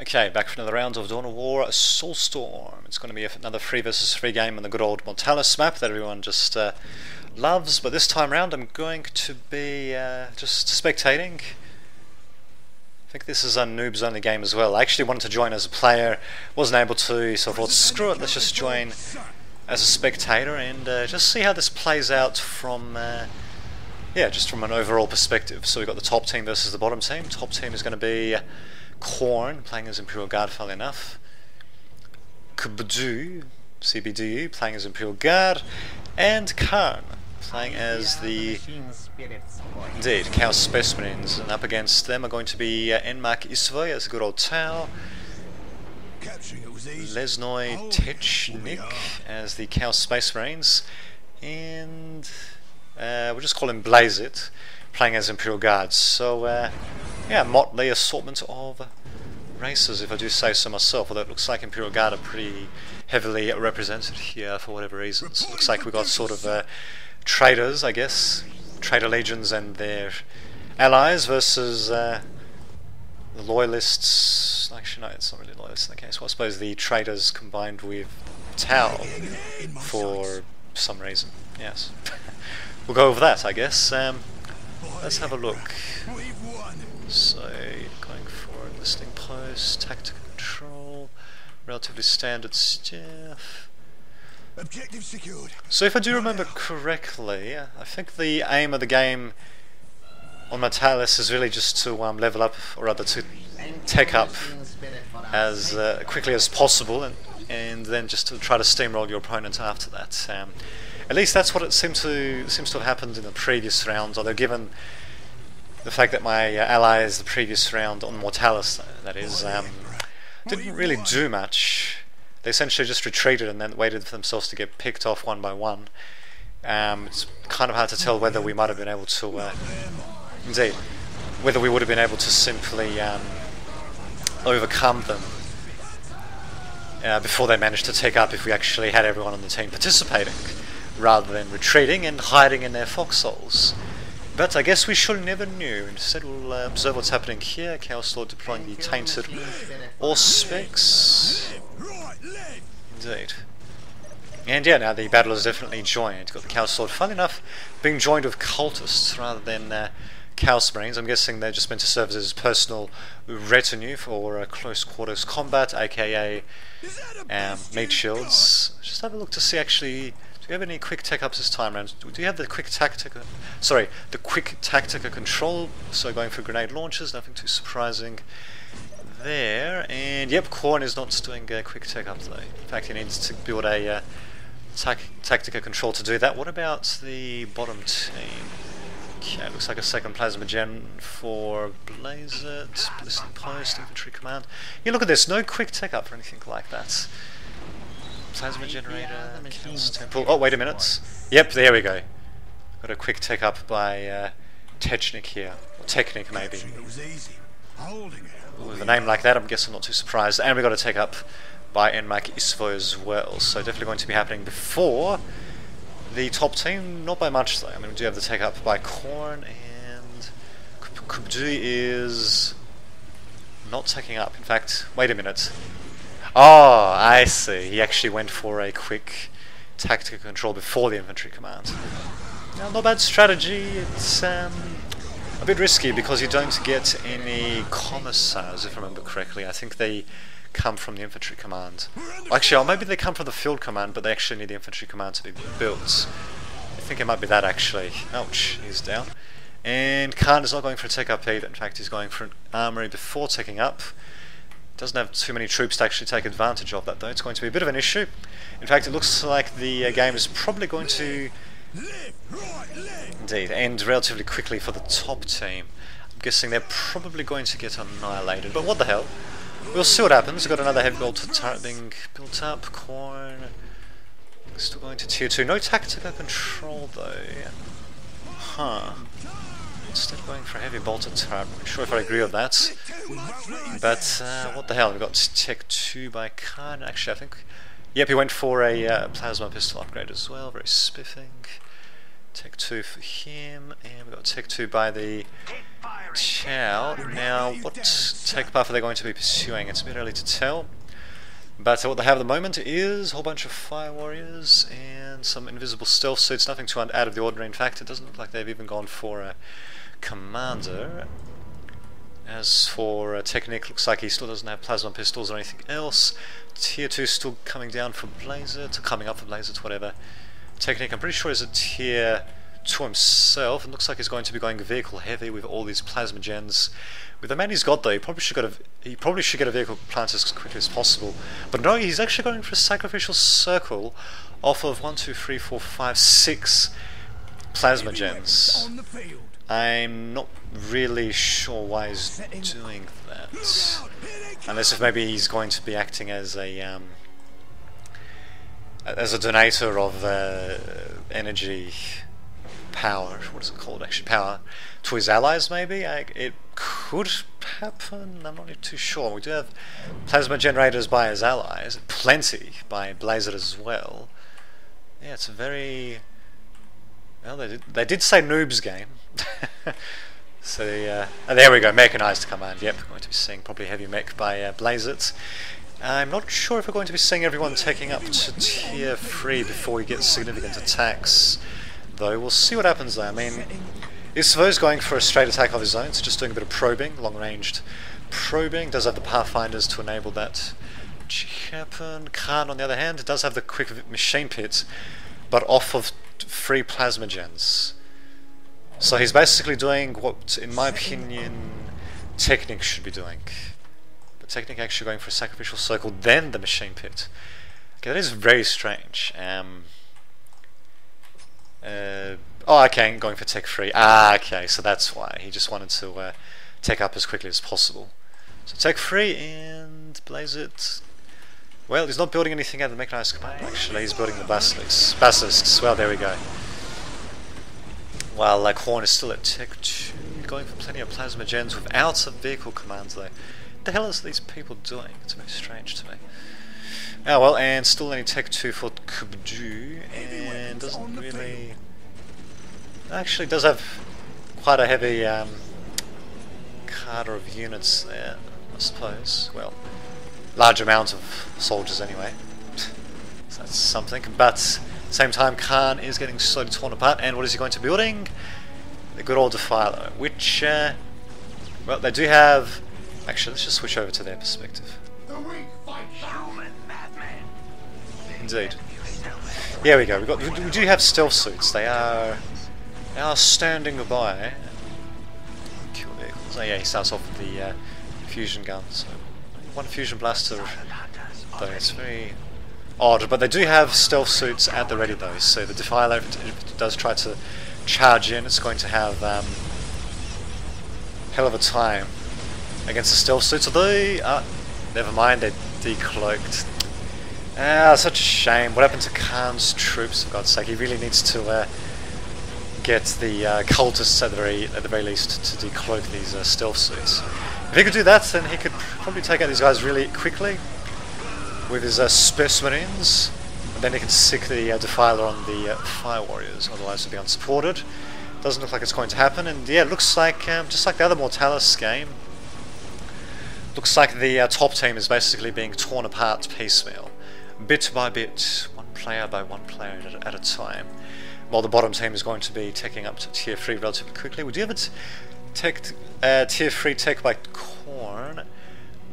Okay, back for another round of Dawn of War Soulstorm. It's going to be another 3 versus 3 game on the good old Mortalis map that everyone just loves, but this time round I'm going to be just spectating. I think this is a noobs only game as well. I actually wanted to join as a player, wasn't able to, so I thought screw it, let's just join as a spectator and just see how this plays out from just from an overall perspective. So we've got the top team versus the bottom team. Top team is going to be Korn, playing as Imperial Guard, funnily enough. Kubdu, CBDU, playing as Imperial Guard. And Karn, playing as the Chaos Space Marines. And up against them are going to be Enmark Isvoy as a good old Tau. Lesnoy Technik as the Chaos Space Marines. And we'll just call him Blazeit, playing as Imperial Guards. So motley assortment of races, if I do say so myself, although it looks like Imperial Guard are pretty heavily represented here for whatever reasons. Looks like we've got sort of traitors, I guess, traitor legions and their allies versus the loyalists. Actually no, it's not really loyalists in the case. Well, I suppose the traitors combined with Tau for some reason, yes. We'll go over that, I guess. Let's have a look. So, going for listening post, tactical control, relatively standard stuff. Objective secured. So if I do remember correctly, I think the aim of the game on Mortalis is really just to level up, or rather to tech up as quickly as possible, and then just to try to steamroll your opponent after that. At least that's what it seems to have happened in the previous round, although given the fact that my allies the previous round on Mortalis, that is, didn't really do much. They essentially just retreated and then waited for themselves to get picked off one by one. It's kind of hard to tell whether we might have been able to, whether we would have been able to simply overcome them before they managed to take up if we actually had everyone on the team participating, rather than retreating and hiding in their foxholes. But I guess we should never know. Instead we'll observe what's happening here. Chaos Lord deploying the Tainted Auspex. Indeed. And yeah, now the battle is definitely joined. Got the Chaos Lord, fun enough, being joined with cultists rather than Chaos Marines. I'm guessing they're just meant to serve as his personal retinue for close quarters combat, aka meat shields. Just have a look to see actually. Do you have any quick tech ups this time around? Do you have the quick tactical control? So going for grenade launchers, nothing too surprising there. And yep, Korn is not doing a quick tech up though. In fact, he needs to build a tactical control to do that. What about the bottom team? Okay, looks like a second plasma gen for Blazeit, Ballistic Post, Infantry Command. Yeah, look at this, no quick tech up or anything like that. Plasma generator, Chaos Temple. Oh, wait a minute. Yep, there we go. Got a quick tech up by Technik here. Or Technik, maybe. With a name like that, I'm guessing not too surprised. And we got a tech up by Enmark Isvoy as well. So definitely going to be happening before the top team. Not by much, though. I mean, we do have the tech up by Korn, and Kubdu is not taking up. In fact, wait a minute. Oh, I see. He actually went for a quick tactical control before the infantry command. Now, not bad strategy. It's a bit risky because you don't get any commissars, if I remember correctly. I think they come from the infantry command. Actually, or maybe they come from the field command, but they actually need the infantry command to be built. I think it might be that, actually. Ouch, he's down. And Khan is not going for a tech-up either. In fact, he's going for an armory before taking up. Doesn't have too many troops to actually take advantage of that, though. It's going to be a bit of an issue. In fact, it looks like the game is probably going to end relatively quickly for the top team. I'm guessing they're probably going to get annihilated, but what the hell? We'll see what happens. We've got another heavy bolter turret being built up. Korn still going to tier 2. No tactical control, though. Huh. Instead of going for a heavy bolter turret, I'm not sure if I agree with that. But what the hell, we've got Tech 2 by Khan. Actually, I think... Yep, he went for a plasma pistol upgrade as well, very spiffing. Tech 2 for him, and we've got Tech 2 by the Chow. Now, what tech buff are they going to be pursuing? It's a bit early to tell. But what they have at the moment is a whole bunch of Fire Warriors and some invisible stealth suits, nothing too out of the ordinary. In fact, it doesn't look like they've even gone for a Commander. As for Technique, looks like he still doesn't have plasma pistols or anything else. Tier 2 still coming down for Blazert, coming up for Blazert, whatever. Technique, I'm pretty sure is a Tier 2 himself. It looks like he's going to be going vehicle heavy with all these plasma gens. With the man he's got though, he probably should get a vehicle planted as quickly as possible. But no, he's actually going for a sacrificial circle off of 1, 2, 3, 4, 5, 6 plasma gens. I'm not really sure why he's doing that. Unless if maybe he's going to be acting as a donator of energy power, what is it called actually, power to his allies maybe? It could happen, I'm not too sure. We do have plasma generators by his allies, plenty by Blazert as well. Yeah, it's a very... well, they did say noobs game. So there we go, mechanized command. Yep, we're going to be seeing probably heavy mech by Blazert. I'm not sure if we're going to be seeing everyone taking up to tier 3 before we get significant attacks, though. We'll see what happens though. I mean, Isvo's going for a straight attack of his own, so just doing a bit of probing, long-ranged probing. Does have the Pathfinders to enable that to happen. Khan, on the other hand, does have the quick machine pit, but off of 3 plasma gens. So he's basically doing what, in my opinion, Technic should be doing. But Technic actually going for a sacrificial circle, then the machine pit. Okay, that is very strange. Oh, okay, going for Tech 3. Ah, okay, so that's why. He just wanted to tech up as quickly as possible. So Tech 3 and Blazert. Well, he's not building anything out of the mechanized command, actually. He's building the basilisks. Well, there we go. While Horn is still at Tech 2, going for plenty of plasma gens without a vehicle commands though. What the hell is these people doing? It's very strange to me. Oh well, and still only Tech 2 for Kubju, and doesn't really... actually does have quite a heavy cadre of units there, I suppose. Well, large amount of soldiers anyway. So that's something, but... at the same time, Khan is getting slowly torn apart, and what is he going to be building? The good old Defiler, which, well, they do have... actually, let's just switch over to their perspective. Indeed. Here we go, we do have stealth suits. They are standing by. Kill vehicles. Oh yeah, he starts off with the fusion gun, so one fusion blaster, though it's very... odd, but they do have stealth suits at the ready though, so the Defiler, if it does try to charge in, it's going to have hell of a time against the stealth suits, although, never mind, they're decloaked. Such a shame. What happened to Khan's troops, for God's sake? He really needs to get the cultists at the very least to decloak these stealth suits. If he could do that, then he could probably take out these guys really quickly with his Space Marines, and then he can sick the Defiler on the Fire Warriors, otherwise it'll be unsupported. Doesn't look like it's going to happen, and yeah, it looks like, just like the other Mortalis game, looks like the top team is basically being torn apart piecemeal, bit by bit, one player by one player at a time, while the bottom team is going to be taking up to tier 3 relatively quickly. We do have a tier 3 tech by Korn,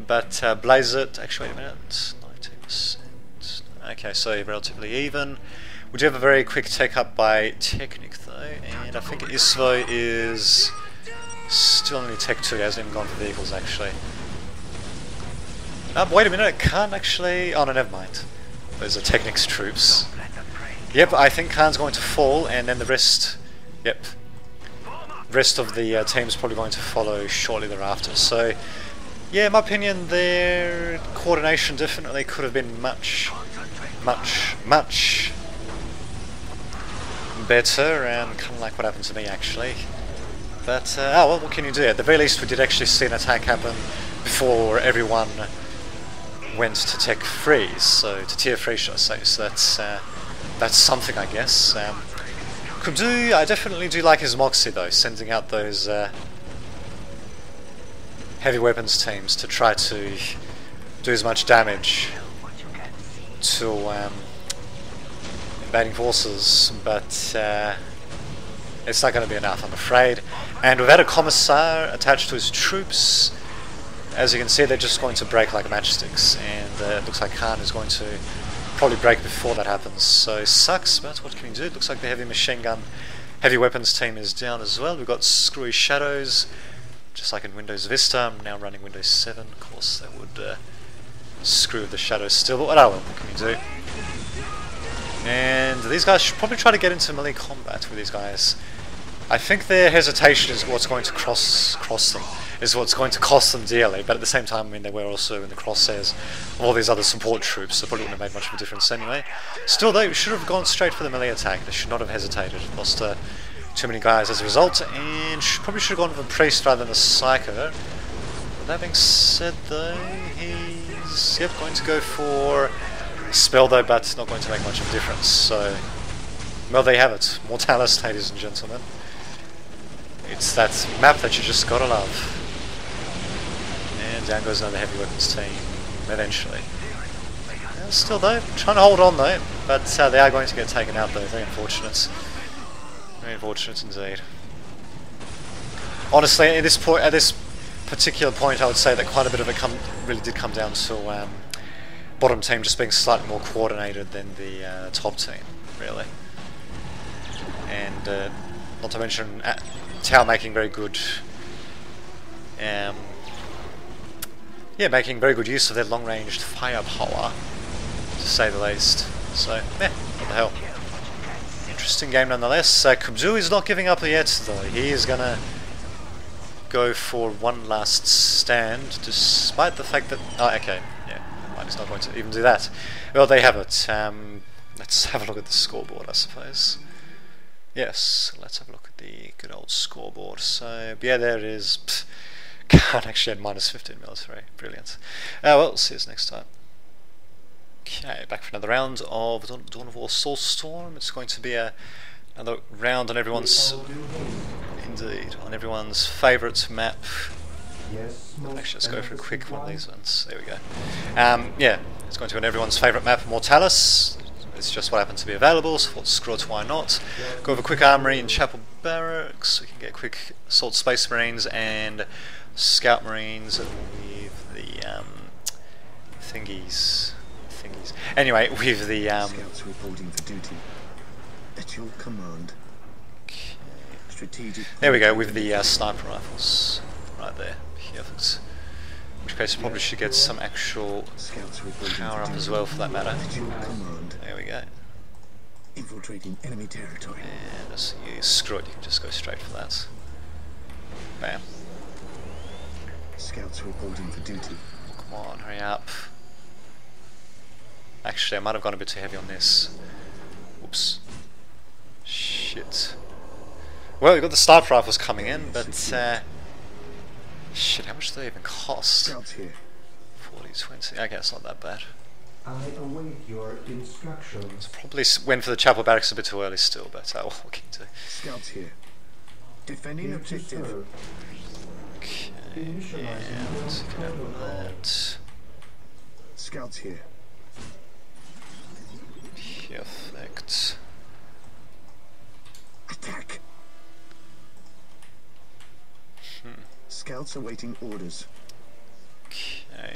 but Blazert, actually wait a minute, 19%, okay, so relatively even. We do have a very quick tech up by Technic though, and I think Isvo is still only tech 2, he hasn't even gone for vehicles actually. Wait a minute, it can't actually... oh no, never mind. Those are Technic's troops. Yep, I think Khan's going to fall, and then the rest... yep. Rest of the team is probably going to follow shortly thereafter. So, yeah, in my opinion, their coordination definitely could have been much better, and kind of like what happened to me actually. But, oh well, what can you do? At the very least, we did actually see an attack happen before everyone went to tech 3, so to tier 3 should I say, so that's something I guess. Kubdu, I definitely do like his Moxie though, sending out those heavy weapons teams to try to do as much damage to invading forces, but it's not going to be enough, I'm afraid. And we've had a commissar attached to his troops. As you can see, they're just going to break like matchsticks, and it looks like Khan is going to probably break before that happens. So sucks, but what can we do? It looks like the heavy machine gun, heavy weapons team is down as well. We've got screwy shadows, just like in Windows Vista. I'm now running Windows 7. Of course, that would screw with the shadows still, but what can we do? And these guys should probably try to get into melee combat with these guys. I think their hesitation is what's going to cross them, is what's going to cost them dearly, but at the same time, I mean, they were also in the crosshairs of all these other support troops, so probably wouldn't have made much of a difference anyway. Still, they should have gone straight for the melee attack. They should not have hesitated. Lost too many guys as a result, and probably should have gone for the priest rather than the psycho. With that being said, though, he's going to go for a spell, though, but it's not going to make much of a difference. So, well, there you have it. Mortalis, ladies and gentlemen. It's that map that you just gotta love. And down goes another heavy weapons team, eventually. Still though, trying to hold on though, but they are going to get taken out though, very unfortunate. Very unfortunate indeed. Honestly, at this particular point, I would say that quite a bit of it really did come down to bottom team just being slightly more coordinated than the top team, really. And not to mention Tau making very good, making very good use of their long-ranged firepower, to say the least. So, what the hell? Interesting game nonetheless. Kubzu is not giving up yet, though. He is gonna go for one last stand, despite the fact that... Oh, okay, yeah, he's not going to even do that. Well, they have it. Let's have a look at the scoreboard, I suppose. Yes, let's have a look at the good old scoreboard. So, yeah, there it is. Can't actually add minus 15 military. Brilliant. Well, see us next time. Okay, back for another round of Dawn of War Soulstorm. It's going to be another round on everyone's... Indeed, on everyone's favourite map. Actually, let's go for a quick one of these ones. There we go. Yeah, it's going to be on everyone's favourite map, Mortalis. It's just what happened to be available, so thought, screw it, why not? Go with a quick armory in Chapel Barracks. We can get quick assault space marines and scout marines with the thingies. Anyway, with the Scouts reporting for duty. At your command. Okay. Strategic. There we go, with the sniper rifles right there. Perfect. In which case, probably should get some actual power up as well, for that matter. There we go. Infiltrating enemy territory. And as you screw it, you can just go straight for that. Bam. Scouts reporting for duty. Come on, hurry up. Actually, I might have gone a bit too heavy on this. Whoops. Shit. Well, we've got the sniper rifles coming in, but shit, how much do they even cost? Scouts here. 40, 20. Okay, it's not that bad. I await your instructions. Probably went for the Chapel Barracks a bit too early still, but what can you do? Scouts here. Defending objective. Okay, and you can have that. Scouts here. Perfect. Attack. Scouts awaiting orders. Okay.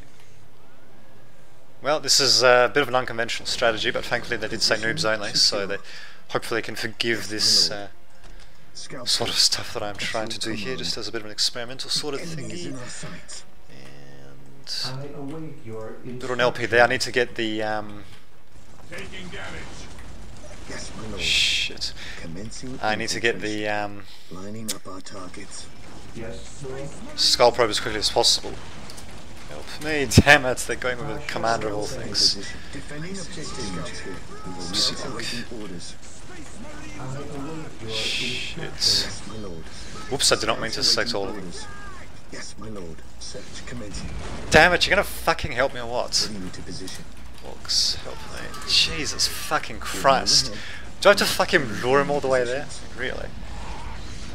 Well, this is a bit of an unconventional strategy, but thankfully they did say noobs only, so they hopefully can forgive this sort of stuff that I'm trying to do here, just as a bit of an experimental sort of thingy. And little LP there. I need to get the Taking damage. Yes, my lord. shit. Commencing I need to get the lining up our targets. Yes, sir. skull probe as quickly as possible. Help me, damn it! They're going with the commander of all things. Defending objective. Scouts here. Scouts awaiting orders. I await your Shit. Yes, my lord. Whoops! I did not mean to select all of them. Orders. Yes, my lord. Search commencing. Damn it! You're gonna fucking help me or what? Putting you to position. Books, help me. Jesus fucking Christ. Do I have to fucking lure him all the way there? Really?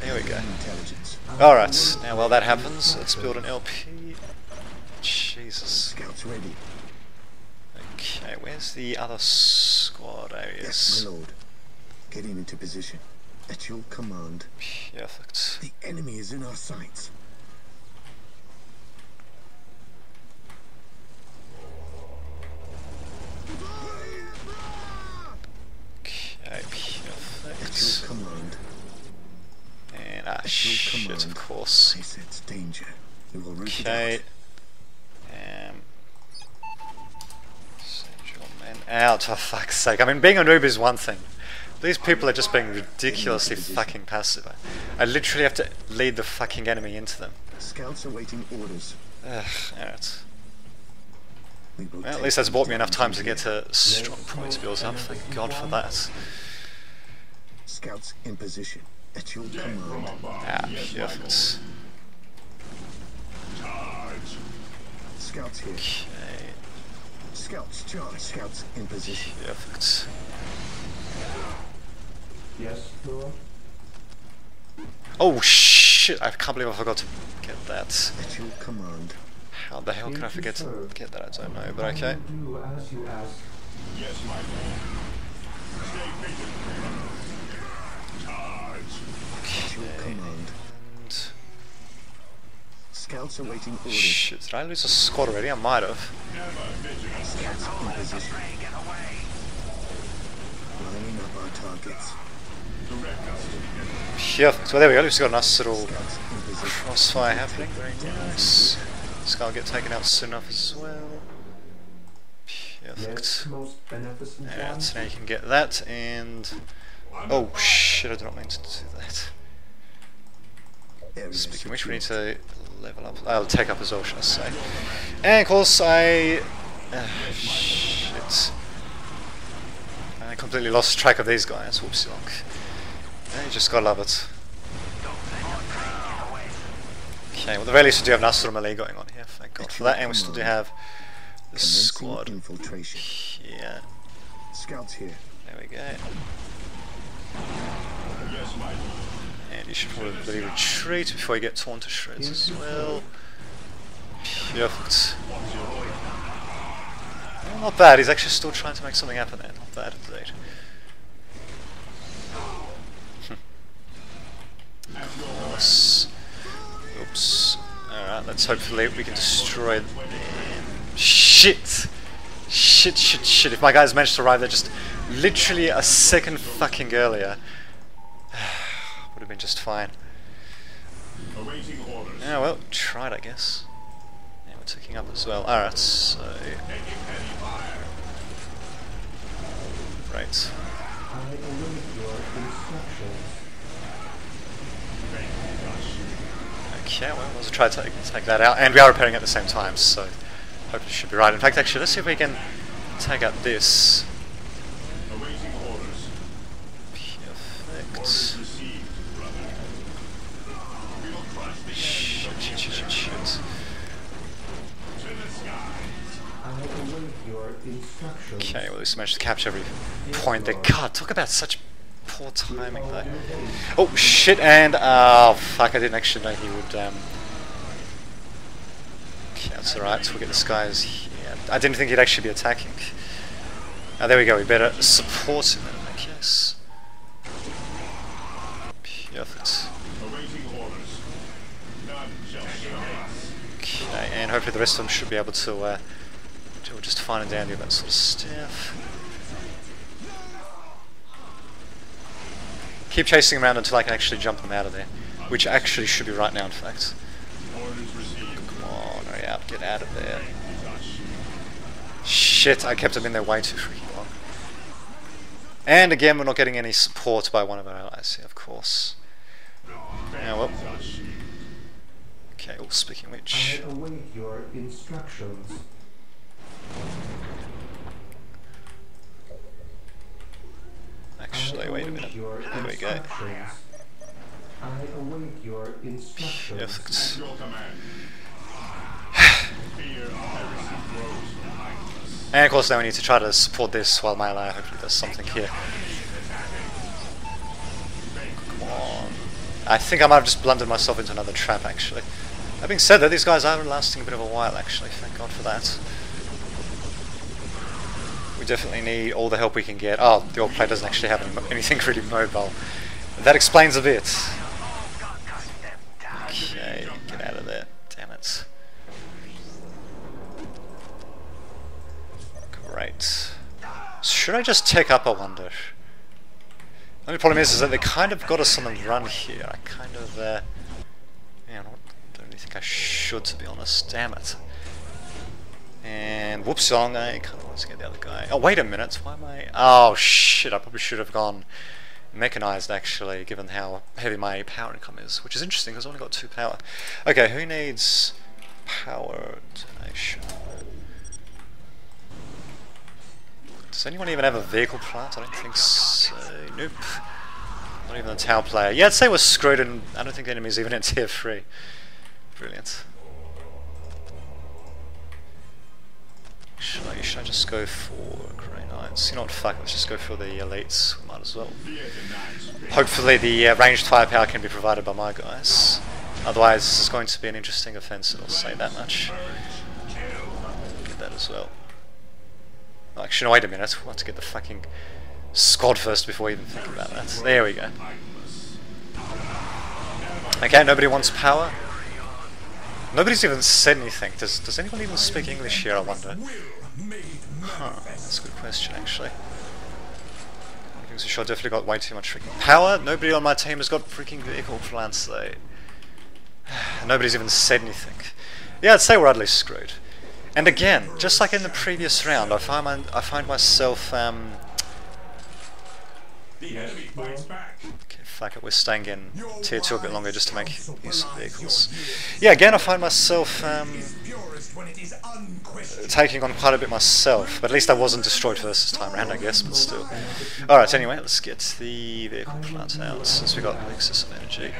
Here we go. Intelligence. Alright, now while that happens, let's build an LP. Jesus. Scouts ready. Okay, where's the other squad? There he Yes, is. my lord. Getting into position. At your command. Perfect. The enemy is in our sights. Okay, At perfect. your command. And your shit, command. of course. I sense danger. We will root it Okay. out. Send your men out, for fuck's sake. I mean, being a noob is one thing. These people are just being ridiculously fucking passive. I literally have to lead the fucking enemy into them. Scouts awaiting orders. Ugh, alright. We will Well, at take least that's bought me them enough time to from get here. to strong points built up. Thank God for that. Scouts in position. At your command. Ah, perfect. Scouts here. Okay, Scouts charge. Scouts in position. perfect. Yes, Lord. Oh shit, I can't believe I forgot to get that. At your command. How the hell can I forget to get that? I don't know, but okay. I will do as you ask. At your command. And Scouts awaiting orders. shit, did I lose a squad already? I might have. Scouts in position. Lining up our targets. Perfect. Well, there we go. At least we got a nice little Scouts in position. crossfire happening. Very nice. This guy will get taken out soon enough as well. Yes, Perfect. most beneficent Yeah, one. so now you can get that and... Oh shit, I did not mean to do that. Area Speaking of which, we need secure. to level up. I'll take up as well, should I say. And of course, shit. I completely lost track of these guys. Whoopsie lonk. Yeah, you just gotta love it. Okay, well, the very least we do have nice little melee going on here. Thank God for that. And we still do have the Commencing squad. infiltration. Yeah, Scouts here. there we go. And you should probably retreat before you get torn to shreds as well. Perfect. Well, not bad, he's actually still trying to make something happen there. Not bad indeed. Nice. Oops. Alright, let's hopefully we can destroy them. Shit! Shit. If my guys managed to arrive there just literally a second fucking earlier, would have been just fine. Yeah, well, tried, I guess. Yeah, we're ticking up as well. Alright, so... Right. I await your instructions. Okay, well, let's try to take that out. And we are repairing at the same time, so hopefully it should be right. In fact, actually, let's see if we can take out this. Perfect. Shit. I await your instructions. Okay, well, at least managed to capture every point there. God, talk about such poor timing, though. Oh, shit, and, oh, fuck, I didn't actually know he would, Okay, that's alright, so we'll get this guy's here. I didn't think he'd actually be attacking. There we go, we better support him in that case. Perfect. Okay, and hopefully the rest of them should be able to, do just fine and dandy with that sort of stuff. Keep chasing them around until I can actually jump them out of there, which actually should be right now, in fact. Come on, hurry up, get out of there. Shit, I kept them in there way too freaking long. And again, we're not getting any support by one of our allies here, of course. Yeah, well. Okay, well, speaking of which... I await your instructions. Actually, wait a minute. There we go. I await your instructions. Perfect. And of course now we need to try to support this while my ally hopefully does something here. I think I might have just blundered myself into another trap, actually. That being said, though, these guys are lasting a bit of a while, actually. Thank God for that. We definitely need all the help we can get. Oh, the old player doesn't actually have anything really mobile. That explains a bit. Okay, get out of there. Damn it. Great. Should I just take up, I wonder? The only problem is that they kind of got us on the run here. I kind of, yeah, I don't really think I should, to be honest. Damn it. And whoops, I kind of want to get the other guy. Oh, wait a minute. Why am I? Oh shit! I probably should have gone mechanized, actually, given how heavy my power income is, which is interesting because I've only got 2 power. Okay, who needs power donation? Does anyone even have a vehicle plant? I don't think so. Nope. Not even a tower player. Yeah, I'd say we're screwed, and I don't think the enemy's even in tier 3. Brilliant. Should I just go for Grey Knights? You know what, fuck, let's just go for the elites. We might as well. Hopefully the ranged firepower can be provided by my guys. Otherwise this is going to be an interesting offensive, I'll say that much. Get that as well. Actually, no, wait a minute, we'll have to get the fucking squad first before we even think about that. There we go. Okay, nobody wants power. Nobody's even said anything. Does anyone even speak English here, I wonder? Huh, that's a good question, actually. I think so, I definitely got way too much freaking power. Nobody on my team has got freaking vehicle plants, though. Nobody's even said anything. Yeah, I'd say we're utterly screwed. And again, just like in the previous round, I find myself, okay, fuck it, we're staying in tier 2 a bit longer just to make use of vehicles. Yeah, again, I find myself taking on quite a bit myself, but at least I wasn't destroyed first this time around, I guess, but still. Alright, anyway, let's get the vehicle plant out since we got excess of energy.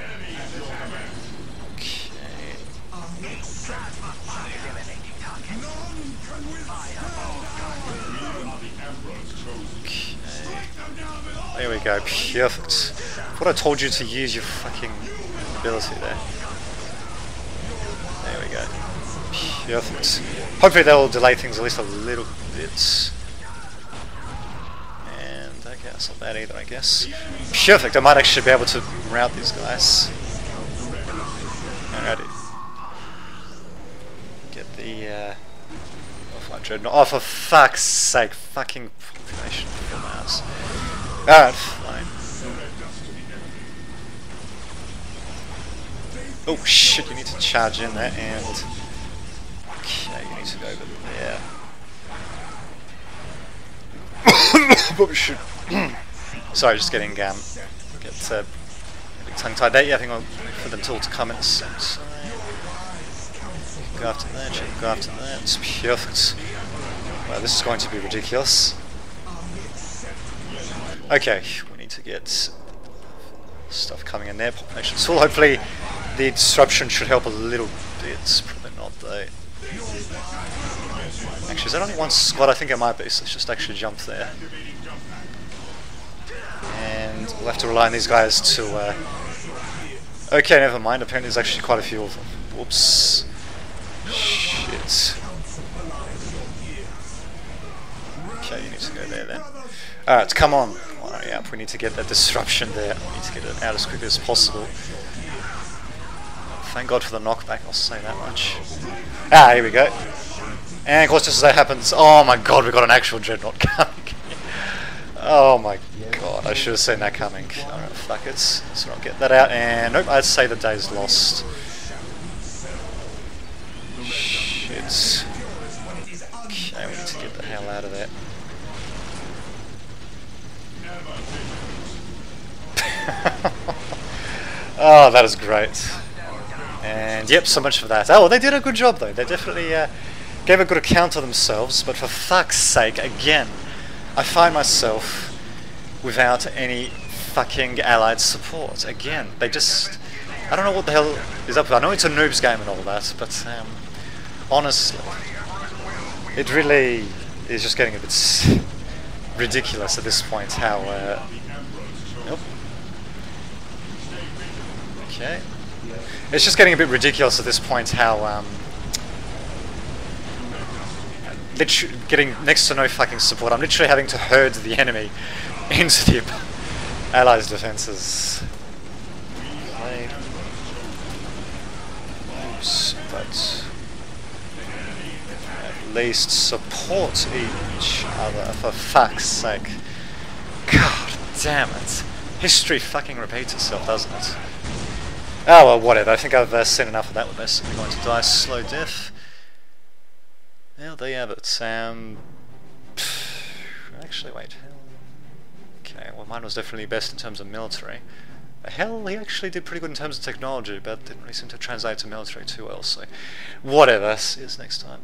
There we go, perfect. What I told you to use your fucking ability there. There we go. Perfect. Hopefully that will delay things at least a little bit. And okay, that's not bad either, I guess. Perfect, I might actually be able to route these guys. Alrighty. Get the offline dreadnought. Oh, for fuck's sake, fucking population for my ass. Alright, fine. Oh shit, you need to charge in there and... Okay, you need to go over there. Probably should... Sorry, just getting... get tongue-tied there. Yeah, I think I'll wait for them all to come in the same time. Go after that, go after that. It's perfect. Well, this is going to be ridiculous. Okay, we need to get stuff coming in there. Population full. Hopefully the disruption should help a little bit. Probably not though. Actually, is that only one squad? I think it might be, so let's just actually jump there. And we'll have to rely on these guys to... Okay, never mind. Apparently there's actually quite a few of them. Whoops. Shit. Okay, you need to go there then. Alright, come on. Hurry up, we need to get that disruption there. We need to get it out as quickly as possible. Thank God for the knockback, I'll say that much. Ah, here we go. And of course, just as that happens, oh my God, we got an actual dreadnought coming. Oh my God, I should have seen that coming. Alright, fuck it. Let's not get that out. And nope, I'd say the day's lost. Shit. Okay, we need to get the hell out of there. Oh, that is great. And yep, so much for that. Oh, well, they did a good job though. They definitely gave a good account of themselves, but for fuck's sake, again, I find myself without any fucking allied support. Again, they just... I don't know what the hell is up with. I know it's a noob's game and all that, but honestly, it really is just getting a bit ridiculous at this point how... Nope. Okay. It's just getting a bit ridiculous at this point how, getting next to no fucking support. I'm literally having to herd the enemy into the allies' defenses. Oops, but at least support each other, for fuck's sake. God damn it. History fucking repeats itself, doesn't it? Oh well, whatever. I think I've seen enough of that. We're basically going to die a slow death. Well, there you have it. Actually, wait. Okay, well, mine was definitely best in terms of military. Hell, he actually did pretty good in terms of technology, but didn't really seem to translate to military too well, so whatever. See you next time.